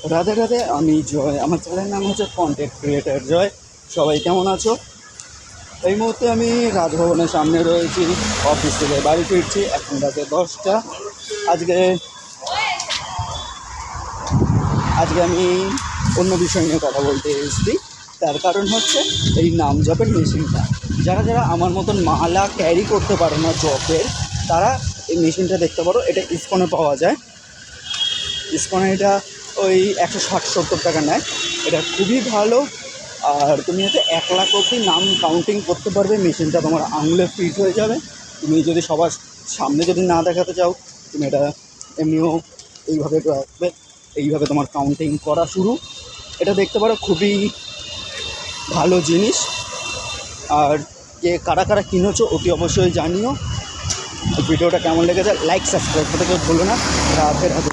রাধে রাধে, আমি জয়। আমার চ্যানেলের নাম হচ্ছে কন্টেন্ট ক্রিয়েটার জয়। সবাই কেমন আছো? এই মুহূর্তে আমি রাজভবনের সামনে রয়েছি, অফিস থেকে বাড়ি ফিরছি, এখন রাতে 10টা। আজকে আজকে আমি অন্য বিষয় নিয়ে কথা বলতে এসেছি। তার কারণ হচ্ছে এই নাম জপের মেশিনটা। যারা যারা আমার মতন মালা ক্যারি করতে পারে না জপের, তারা এই মেশিনটা দেখতে পারো। এটা ইসকনে পাওয়া যায়। ইসকনে এটা ওই 160-70 টাকা নেয়। এটা খুবই ভালো। আর তুমি এতে 1 লাখ অবধি নাম কাউন্টিং করতে পারবে। মেশিনটা তোমার আঙুলে ফিট হয়ে যাবে। তুমি যদি সবার সামনে যদি না দেখাতে চাও, তুমি এটা এমনিও এইভাবে রাখবে, এইভাবে তোমার কাউন্টিং করা শুরু। এটা দেখতে পারো, খুবই ভালো জিনিস। আর যে কারা কারা কিনেছো অতি অবশ্যই জানিও। ভিডিওটা কেমন লেগেছে, লাইক সাবস্ক্রাইব করতে কেউ ভুলো না। রাধে রাধে।